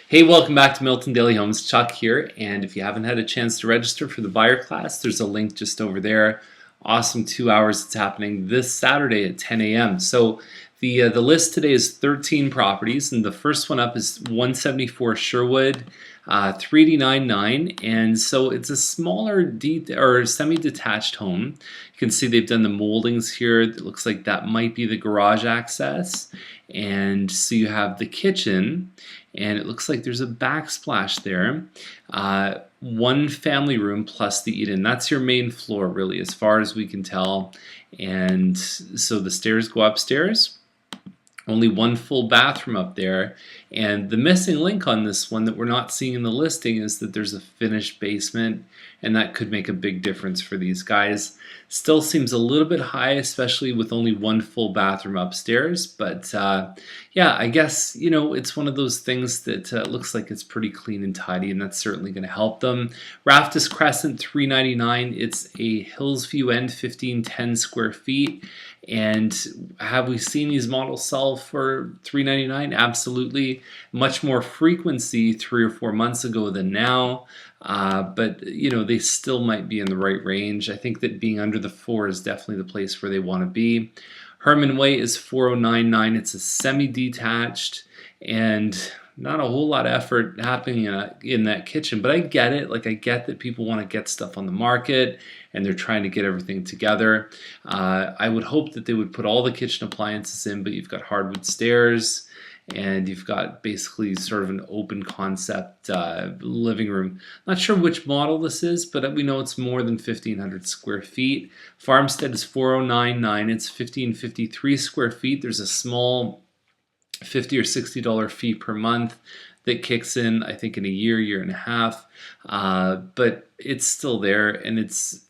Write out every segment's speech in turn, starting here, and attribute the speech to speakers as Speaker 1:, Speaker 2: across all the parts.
Speaker 1: Hey, welcome back to Milton Daily Homes. Chuck here, and if you haven't had a chance to register for the buyer class, there's a link just over there. Awesome 2 hours. It's happening this Saturday at 10 a.m. So the list today is 13 properties, and the first one up is 174 Sherwood, 3D99, and so it's a smaller semi-detached home. You can see they've done the moldings here. It looks like that might be the garage access, and so you have the kitchen. And it looks like there's a backsplash there. One family room plus the eat-in. That's your main floor, really, as far as we can tell. And so the stairs go upstairs. Only one full bathroom up there. And the missing link on this one that we're not seeing in the listing is that there's a finished basement, and that could make a big difference for these guys. Still seems a little bit high, especially with only one full bathroom upstairs. But yeah, I guess, it's one of those things that looks like it's pretty clean and tidy, and that's certainly going to help them. Raftus Crescent, $399. It's a Hillsview End, 1510 square feet. And have we seen these models sell for $399? Absolutely. Much more frequency 3 or 4 months ago than now. But they still might be in the right range. I think that being under the 4 is definitely the place where they want to be. Herman Way is 4099. It's a semi-detached, and not a whole lot of effort happening in that kitchen, but I get it. I get that people want to get stuff on the market and they're trying to get everything together. I would hope that they would put all the kitchen appliances in, but you've got hardwood stairs and you've got basically sort of an open concept living room. Not sure which model this is, but we know it's more than 1,500 square feet. Farmstead is 4099. It's 1,553 square feet. There's a small $50 or $60 fee per month that kicks in, I think, in a year and a half. But it's still there, and it's,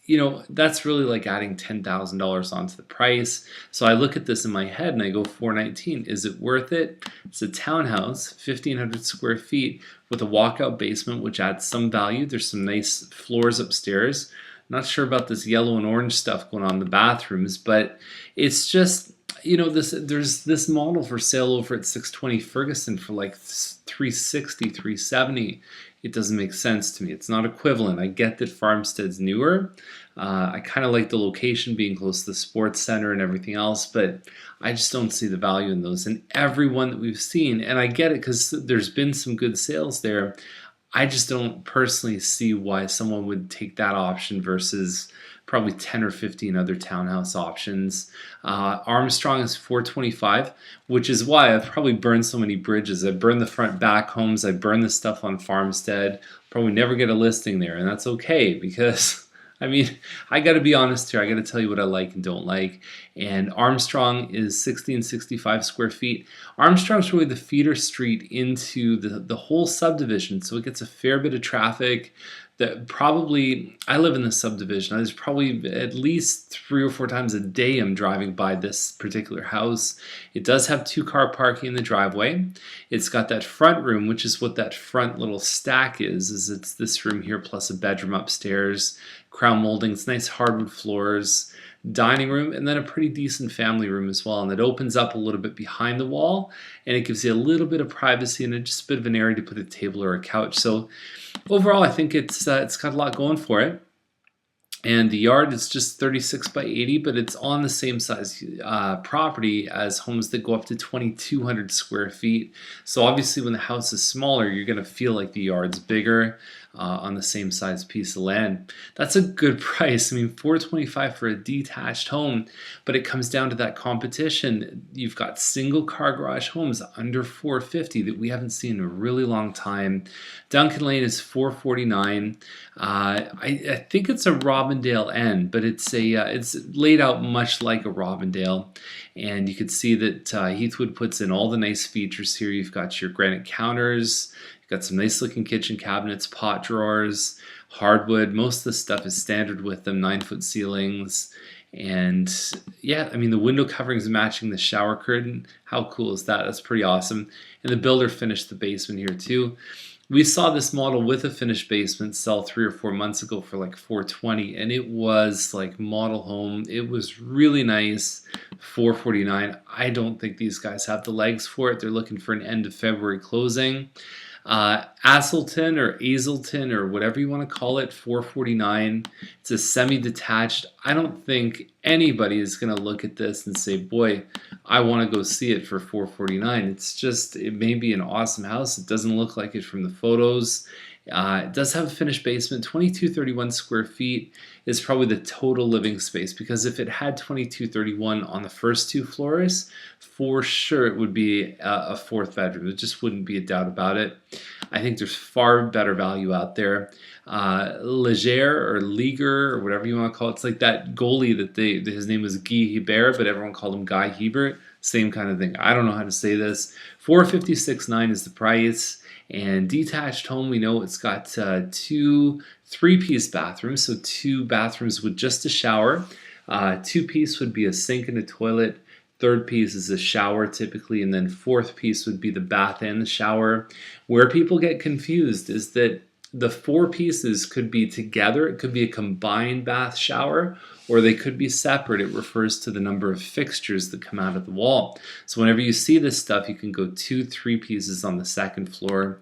Speaker 1: that's really like adding $10,000 onto the price. So I look at this in my head and I go, $419, is it worth it? It's a townhouse, 1,500 square feet with a walkout basement, which adds some value. There's some nice floors upstairs. Not sure about this yellow and orange stuff going on in the bathrooms, but it's just, there's this model for sale over at 620 Ferguson for like 360, 370. It doesn't make sense to me. It's not equivalent. I get that Farmstead's newer. I kind of like the location being close to the sports center and everything else, but I just don't see the value in those. And every one that we've seen, and I get it because there's been some good sales there, I just don't personally see why someone would take that option versus probably 10 or 15 other townhouse options. Armstrong is 425, which is why I've probably burned so many bridges. I burned the front back homes. I burned the stuff on Farmstead. Probably never get a listing there, and that's okay because I got to be honest here. I got to tell you what I like and don't like. And Armstrong is 1,665 square feet. Armstrong's really the feeder street into the whole subdivision, so it gets a fair bit of traffic. I live in the subdivision. There's probably at least 3 or 4 times a day I'm driving by this particular house. It does have 2-car parking in the driveway. It's got that front room, which is what that front little stack is it's this room here plus a bedroom upstairs, crown moldings, nice hardwood floors, dining room, and then a pretty decent family room as well. And it opens up a little bit behind the wall, and it gives you a little bit of privacy and just a bit of an area to put a table or a couch. So overall, I think it's got a lot going for it. And the yard is just 36 by 80, but it's on the same size property as homes that go up to 2,200 square feet. So obviously when the house is smaller, you're going to feel like the yard's bigger on the same size piece of land. That's a good price. $425 for a detached home, but it comes down to that competition. You've got single car garage homes under $450 that we haven't seen in a really long time. Duncan Lane is $449. I think it's a Robindale end, but it's laid out much like a Robindale, and you can see that Heathwood puts in all the nice features here. You've got your granite counters, you've got some nice looking kitchen cabinets, pot drawers, hardwood. Most of the stuff is standard with them, 9-foot ceilings. And yeah, the window coverings matching the shower curtain. How cool is that? That's pretty awesome. And the builder finished the basement here too. We saw this model with a finished basement sell 3 or 4 months ago for like $420, and it was like model home. It was really nice. $449. I don't think these guys have the legs for it. They're looking for an end of February closing. Asselton or Azelton or whatever you want to call it, 449. It's a semi-detached. I don't think anybody is going to look at this and say, boy, I want to go see it for 449. It's just, it may be an awesome house. It doesn't look like it from the photos. It does have a finished basement. 2231 square feet is probably the total living space, because if it had 2231 on the first 2 floors, for sure it would be a 4th bedroom. There just wouldn't be a doubt about it. I think there's far better value out there. Leger or Liger or whatever you want to call it. It's like that goalie that his name was Guy Hebert, but everyone called him Guy Hebert. Same kind of thing. I don't know how to say this. 456.9 is the price. And detached home, we know it's got 2 3-piece bathrooms, so 2 bathrooms with just a shower. 2-piece would be a sink and a toilet. 3rd piece is a shower typically, and then 4th piece would be the bath and the shower. Where people get confused is that the 4 pieces could be together. It could be a combined bath shower, or they could be separate. It refers to the number of fixtures that come out of the wall. So whenever you see this stuff, you can go 2 3 pieces on the 2nd floor.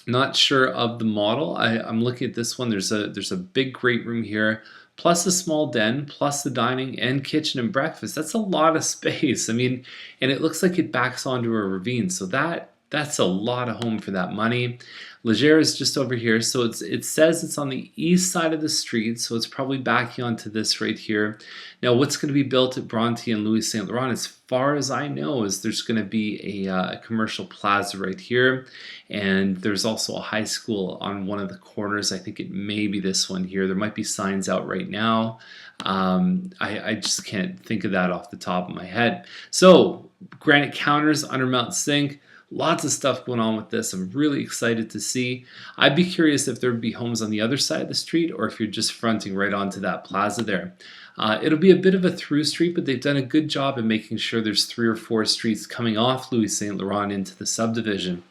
Speaker 1: Not sure of the model. I'm looking at this one. There's a big great room here, plus a small den, plus the dining and kitchen and breakfast. That's a lot of space. I mean, and it looks like it backs onto a ravine. So that's a lot of home for that money. Leger is just over here, so it says it's on the east side of the street, so it's probably backing onto this right here. Now, what's going to be built at Bronte and Louis Saint Laurent, as far as I know, is there's going to be a commercial plaza right here, and there's also a high school on one of the corners. I think it may be this one here. There might be signs out right now. I just can't think of that off the top of my head. So, granite counters, undermount sink. Lots of stuff going on with this. I'm really excited to see. I'd be curious if there would be homes on the other side of the street, or if you're just fronting right onto that plaza there. It'll be a bit of a through street, but they've done a good job in making sure there's 3 or 4 streets coming off Louis Saint Laurent into the subdivision.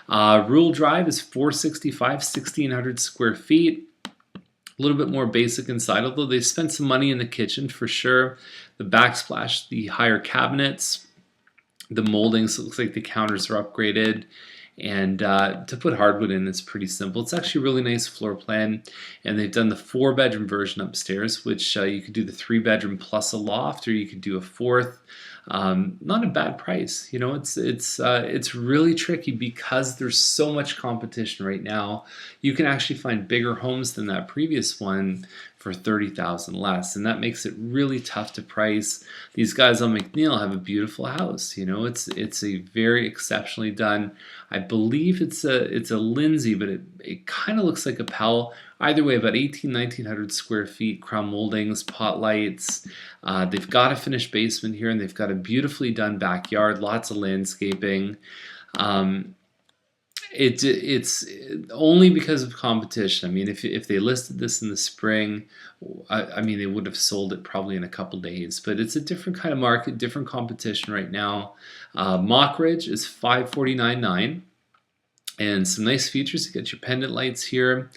Speaker 1: Rural Drive is 465, 1,600 square feet. A little bit more basic inside, although they spent some money in the kitchen for sure. The backsplash, the higher cabinets, the moldings, looks like the counters are upgraded, and to put hardwood in is pretty simple. It's actually a really nice floor plan, and they've done the 4-bedroom version upstairs, which you could do the 3-bedroom plus a loft, or you could do a 4th. Not a bad price. You know, it's really tricky because there's so much competition right now. You can actually find bigger homes than that previous one for $30,000 less, and that makes it really tough to price. These guys on McNeil have a beautiful house. You know, it's a very exceptionally done. I believe it's a Lindsay, but it kind of looks like a Powell. Either way, about 1,900 square feet, crown moldings, pot lights. They've got a finished basement here, and they've got a beautifully done backyard, lots of landscaping. It's only because of competition. I mean, if they listed this in the spring, I mean, they would have sold it probably in a couple days. But it's a different kind of market, different competition right now. Mockridge is 549.9. And some nice features. You got your pendant lights here,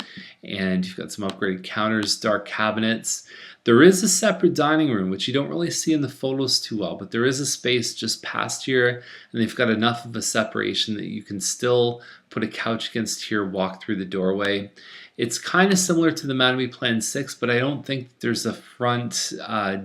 Speaker 1: and you've got some upgraded counters, dark cabinets. There is a separate dining room, which you don't really see in the photos too well, but there is a space just past here, and they've got enough of a separation that you can still put a couch against here, walk through the doorway. It's kind of similar to the Mattamy Plan 6, but I don't think there's a front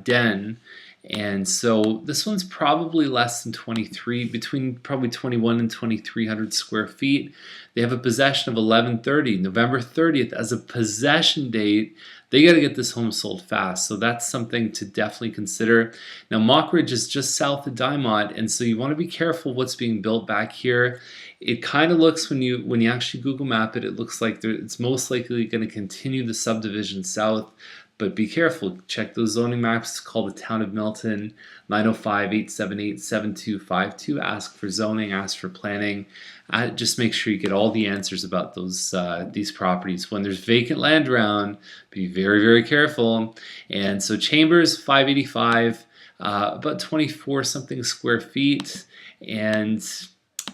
Speaker 1: den. And so this one's probably less than 23, between probably 21 and 2,300 square feet. They have a possession of 11/30, November 30th as a possession date. They got to get this home sold fast, so that's something to definitely consider. Now, Mockridge is just south of Diamond, and so you want to be careful what's being built back here. It kind of looks, when you actually Google map it, it looks like it's most likely going to continue the subdivision south. But be careful. Check those zoning maps. Call the town of Milton, 905-878-7252. Ask for zoning, ask for planning. Just make sure you get all the answers about these properties. When there's vacant land around, be very, very careful. And so Chambers, 585, about 24 something square feet. And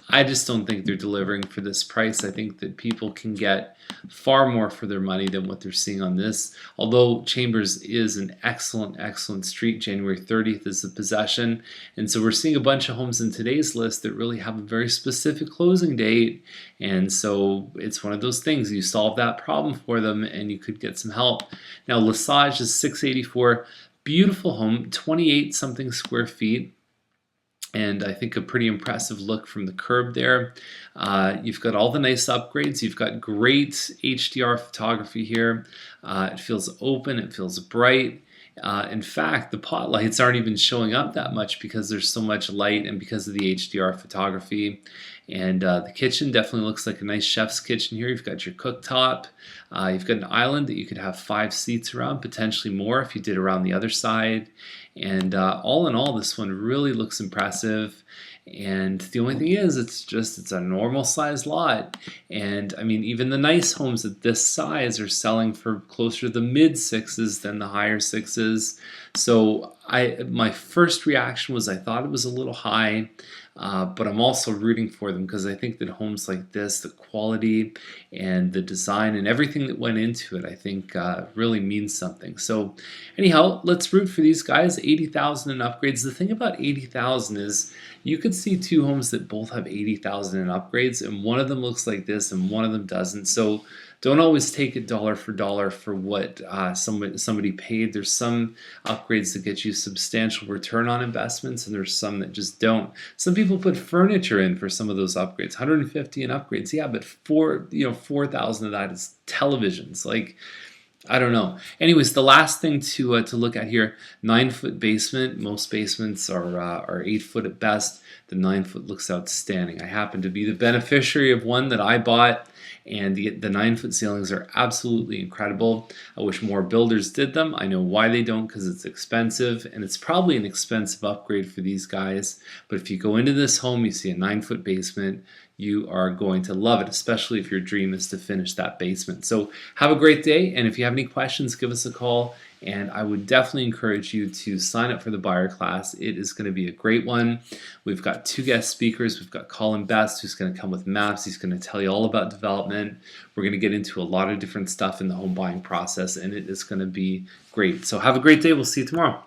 Speaker 1: I just don't think they're delivering for this price. I think that people can get far more for their money than what they're seeing on this. Although Chambers is an excellent, excellent street. January 30th is the possession. And so we're seeing a bunch of homes in today's list that really have a very specific closing date. And so it's one of those things. You solve that problem for them and you could get some help. Now, Lesage is 684. Beautiful home, 28 something square feet. And I think a pretty impressive look from the curb there. You've got all the nice upgrades. You've got great HDR photography here. It feels open, it feels bright. In fact, the pot lights aren't even showing up that much because there's so much light and because of the HDR photography. And the kitchen definitely looks like a nice chef's kitchen here. You've got your cooktop. You've got an island that you could have 5 seats around, potentially more if you did around the other side. And all in all, this one really looks impressive. And the only thing is, it's a normal size lot. And I mean, even the nice homes at this size are selling for closer to the mid 6s than the higher 6s. So my first reaction was I thought it was a little high. But I'm also rooting for them because I think that homes like this, the quality and the design and everything that went into it, I think really means something. So anyhow, let's root for these guys. 80,000 in upgrades. The thing about 80,000 is you could see 2 homes that both have 80,000 in upgrades, and one of them looks like this and one of them doesn't. So don't always take it dollar for what somebody paid. There's some upgrades that get you substantial return on investments, and there's some that just don't. Some people put furniture in for some of those upgrades, 150 in upgrades, yeah, but 4,000 of that is televisions. Like, I don't know. Anyways, the last thing to look at here: 9-foot basement. Most basements are 8 foot at best. The 9-foot looks outstanding. I happen to be the beneficiary of one that I bought. And the 9-foot ceilings are absolutely incredible. I wish more builders did them. I know why they don't, because it's expensive, and it's probably an expensive upgrade for these guys. But if you go into this home, you see a 9-foot basement, you are going to love it, especially if your dream is to finish that basement. So have a great day, and if you have any questions, give us a call. And I would definitely encourage you to sign up for the buyer class. It is going to be a great one. We've got 2 guest speakers. We've got Colin Best, who's going to come with maps. He's going to tell you all about development. We're going to get into a lot of different stuff in the home buying process, and it is going to be great. So have a great day. We'll see you tomorrow.